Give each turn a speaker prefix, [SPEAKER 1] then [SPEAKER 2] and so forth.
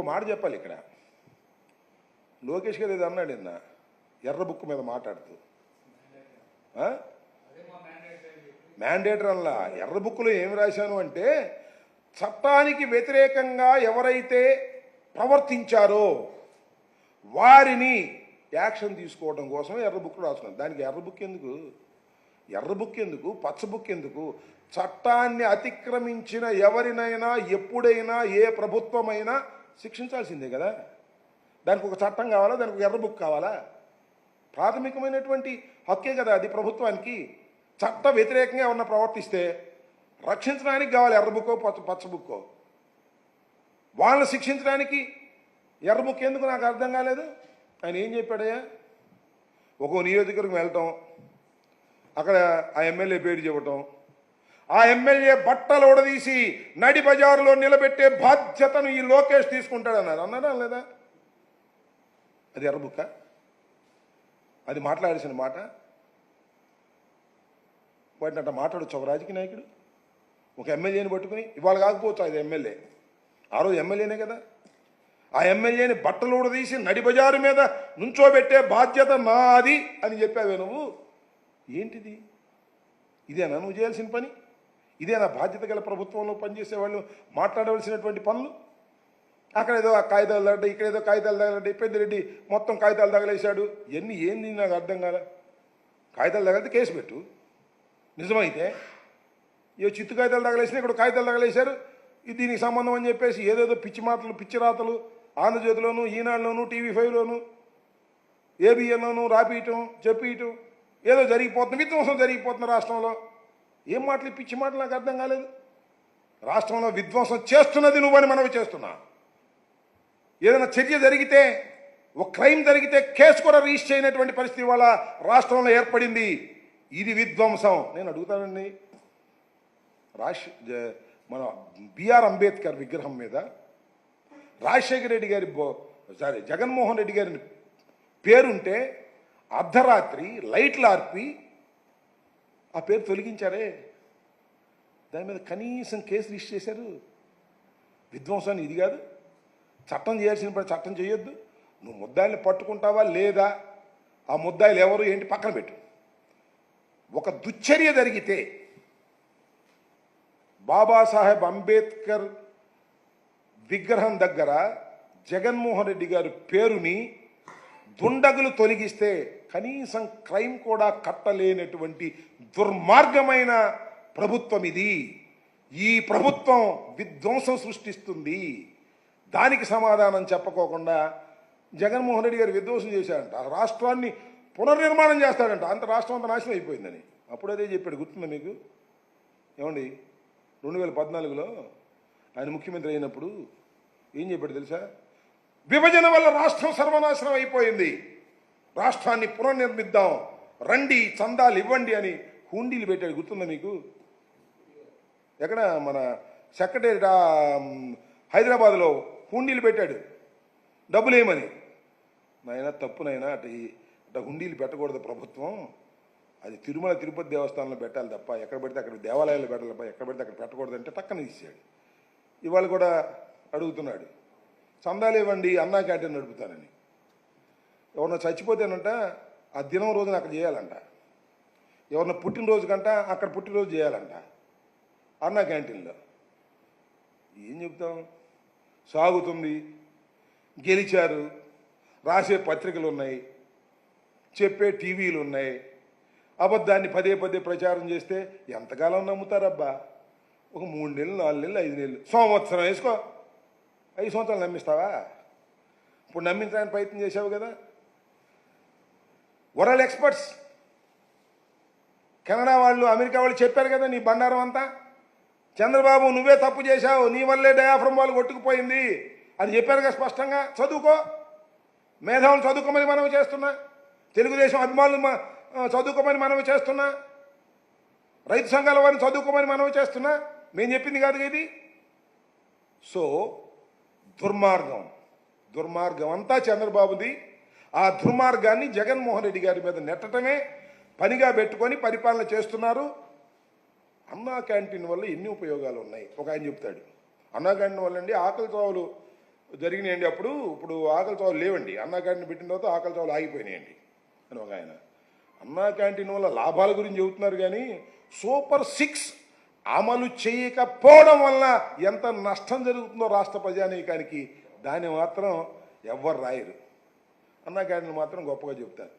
[SPEAKER 1] మాట చెప్పాలి ఇక్కడ. లోకేష్ గారు ఏదో అన్నాడు నిన్న ఎర్ర బుక్ మీద మాట్లాడుతూ, మ్యాండేటర్ అలా ఎర్ర బుక్లో ఏమి రాశాను అంటే, చట్టానికి వ్యతిరేకంగా ఎవరైతే ప్రవర్తించారో వారిని యాక్షన్ తీసుకోవడం కోసం ఎర్ర బుక్ రాసుకున్నాను. దానికి ఎర్ర బుక్ ఎందుకు, ఎర్ర బుక్ ఎందుకు, పచ్చ బుక్ ఎందుకు? చట్టాన్ని అతిక్రమించిన ఎవరినైనా ఎప్పుడైనా ఏ ప్రభుత్వమైనా శిక్షించాల్సిందే కదా. దానికి ఒక చట్టం కావాలా, దానికి ఒక ఎర్ర బుక్ కావాలా? ప్రాథమికమైనటువంటి హక్కే కదా అది ప్రభుత్వానికి. చట్ట వ్యతిరేకంగా ఏమన్నా ప్రవర్తిస్తే రక్షించడానికి కావాలి ఎర్ర బుక్కో పచ్చ బుక్కో. వాళ్ళని శిక్షించడానికి ఎర్ర బుక్ ఎందుకు నాకు అర్థం కాలేదు. ఆయన ఏం చెప్పాడయ్యా, ఒక్కో నియోజకవర్గం వెళ్ళటం, అక్కడ ఆ ఎమ్మెల్యే పేరు చెప్పటం, ఆ ఎమ్మెల్యే బట్టలు ఉడదీసి నడి బజారులో నిలబెట్టే బాధ్యతను ఈ లోకేష్ తీసుకుంటాడన్నారు. అన్నారా లేదా? అది ఎర్ర బుక్క? అది మాట్లాడాల్సిన మాట? వాటిని అట్లా మాట్లాడచ్చు ఒక రాజకీయ నాయకుడు? ఒక ఎమ్మెల్యేని పట్టుకుని, ఇవాళ కాకపోవచ్చు అది ఎమ్మెల్యే, ఆ రోజు ఎమ్మెల్యేనే కదా, ఆ ఎమ్మెల్యేని బట్టలు ఊడదీసి నడి బజారు మీద నుంచోబెట్టే బాధ్యత నాది అని చెప్పావే నువ్వు. ఏంటిది? ఇదేనా నువ్వు చేయాల్సిన పని? ఇదేనా బాధ్యత గల ప్రభుత్వంలో పనిచేసే వాళ్ళు మాట్లాడవలసినటువంటి పనులు? అక్కడ ఏదో కాగితాలు తగలడ్డాయి, ఇక్కడ ఏదో కాగితాలు తగలడ్డాయి, పెద్దిరెడ్డి మొత్తం కాగితాలు తగలేశాడు. ఇవన్నీ ఏంది నాకు అర్థం కాలే. కాగితాలు తగిలితే కేసు పెట్టు, నిజమైతే. ఏ చిత్తు కాగితాలు తగలేసినా ఇక్కడ కాగితాలు తగలేశారు, ఇది దీనికి సంబంధం అని చెప్పేసి ఏదేదో పిచ్చి మాటలు, పిచ్చి రాతలు ఆంధ్రజ్యోతిలోను, ఈనాడులోను, టీవీ5లోను, ఏబిఎన్లోను రాపియటం, చెప్పియటం, ఏదో జరిగిపోతుంది, విధ్వంసం జరిగిపోతుంది రాష్ట్రంలో. ఏం మాటలు, పిచ్చి మాటలు నాకు అర్థం కాలేదు. రాష్ట్రంలో విధ్వంసం చేస్తున్నది నువ్వని మనవి చేస్తున్నా. ఏదైనా చర్య జరిగితే, ఒక క్రైమ్ జరిగితే కేసు కూడా రిజిస్టర్ చేయనటువంటి పరిస్థితి వాళ్ళ రాష్ట్రంలో ఏర్పడింది. ఇది విధ్వంసం. నేను అడుగుతానండి, మన బిఆర్ అంబేద్కర్ విగ్రహం మీద రాజశేఖర రెడ్డి గారి జగన్మోహన్ రెడ్డి గారి పేరుంటే అర్ధరాత్రి లైట్లు ఆర్పి ఆ పేరు తొలగించారే, దాని మీద కనీసం కేసు రిజిస్టర్ చేశారు. విధ్వంసాన్ని ఇది కాదు. చట్టం చేయాల్సిన పని చట్టం చేయొద్దు. నువ్వు ముద్దాయిల్ని పట్టుకుంటావా లేదా, ఆ ముద్దాయిలు ఎవరు ఏంటి పక్కన పెట్టు. ఒక దుశ్చర్య జరిగితే బాబాసాహెబ్ అంబేద్కర్ విగ్రహం దగ్గర జగన్మోహన్ రెడ్డి గారి పేరుని దుండగులు తొలగిస్తే కనీసం క్రైమ్ కూడా కట్టలేనటువంటి దుర్మార్గమైన ప్రభుత్వం ఇది. ఈ ప్రభుత్వం విధ్వంసం సృష్టిస్తుంది. దానికి సమాధానం చెప్పకోకుండా జగన్మోహన్ రెడ్డి గారు విధ్వంసం చేశాడంట, రాష్ట్రాన్ని పునర్నిర్మాణం చేస్తాడంట, అంత రాష్ట్రం అంతా నాశనం అయిపోయిందని. అప్పుడు అదే చెప్పాడు, గుర్తుందా మీకు? ఏమండి, 2014లో ఆయన ముఖ్యమంత్రి అయినప్పుడు ఏం చెప్పాడు తెలుసా? విభజన వల్ల రాష్ట్రం సర్వనాశనం అయిపోయింది, రాష్ట్రాన్ని పునర్నిర్మిద్దాం, రండి చందాలు ఇవ్వండి అని హుండీలు పెట్టాడు. గుర్తుందా మీకు? ఎక్కడ మన సెక్రటేరియట్ హైదరాబాద్లో హుండీలు పెట్టాడు డబ్బులు ఏమని. నాయన తప్పునైనా అట్ట హుండీలు పెట్టకూడదు ప్రభుత్వం, అది తిరుమల తిరుపతి దేవస్థానంలో పెట్టాలి తప్ప ఎక్కడ పెడితే అక్కడ దేవాలయాలు పెట్టాలి తప్ప ఎక్కడ పెడితే అక్కడ పెట్టకూడదు అంటే టక్కన ఇచ్చాడు. ఇవాళ కూడా అడుగుతున్నాడు, చందాలు ఇవ్వండి అన్నా క్యాంటీన్ నడుపుతానని. ఎవరన్నా చచ్చిపోతేనంట ఆ దినం రోజున అక్కడ చేయాలంట, ఎవరన్నా పుట్టినరోజు కంట అక్కడ పుట్టినరోజు చేయాలంట అన్నా క్యాంటీన్లో. ఏం చెప్తాం? సాగుతుంది, గెలిచారు, రాసే పత్రికలు ఉన్నాయి, చెప్పే టీవీలు ఉన్నాయి. అబద్ధాన్ని పదే పదే ప్రచారం చేస్తే ఎంతకాలం నమ్ముతారబ్బా? ఒక 3 నెలలు, 4 నెలలు, 5 నెలలు, సంవత్సరం వేసుకో. 5 సంవత్సరాలు నమ్మిస్తావా? ఇప్పుడు నమ్మించడానికి ప్రయత్నం చేసావు కదా. వరల్డ్ ఎక్స్పర్ట్స్, కెనడా వాళ్ళు, అమెరికా వాళ్ళు చెప్పారు కదా నీ బండారం అంతా. చంద్రబాబు నువ్వే తప్పు చేశావు, నీ వల్లే డయాఫ్రమ్ వాళ్ళు కొట్టుకుపోయింది అని చెప్పారు కదా స్పష్టంగా. చదువుకో, మేధావులు చదువుకోమని మనవి చేస్తున్నా, తెలుగుదేశం అభిమానులు చదువుకోమని మనవి చేస్తున్నా, రైతు సంఘాల వారిని చదువుకోమని మనవి చేస్తున్నా. మేము చెప్పింది కాదు ఇది. సో దుర్మార్గం అంతా చంద్రబాబుది. ఆ దుర్మార్గాన్ని జగన్మోహన్ రెడ్డి గారి మీద నెట్టడమే పనిగా పెట్టుకొని పరిపాలన చేస్తున్నారు. అన్నా క్యాంటీన్ వల్ల ఎన్ని ఉపయోగాలు ఉన్నాయి ఒక ఆయన చెప్తాడు. అన్నా క్యాంటీన్ వల్ల అండి ఆకలి చావులు జరిగినాయండి అప్పుడు. ఇప్పుడు ఆకలి చావులు లేవండి, అన్నా క్యాంటీన్ పెట్టిన తర్వాత ఆకలి చావులు ఆగిపోయినాయండి అని ఒక ఆయన. అన్నా క్యాంటీన్ వల్ల లాభాల గురించి చెబుతున్నారు కానీ సూపర్ 6 అమలు చేయకపోవడం వల్ల ఎంత నష్టం జరుగుతుందో రాష్ట్ర ప్రజానీకానికి దాన్ని మాత్రం ఎవ్వరు రాయరు. అన్నా క్యాంటీన్ మాత్రం గొప్పగా చెబుతారు.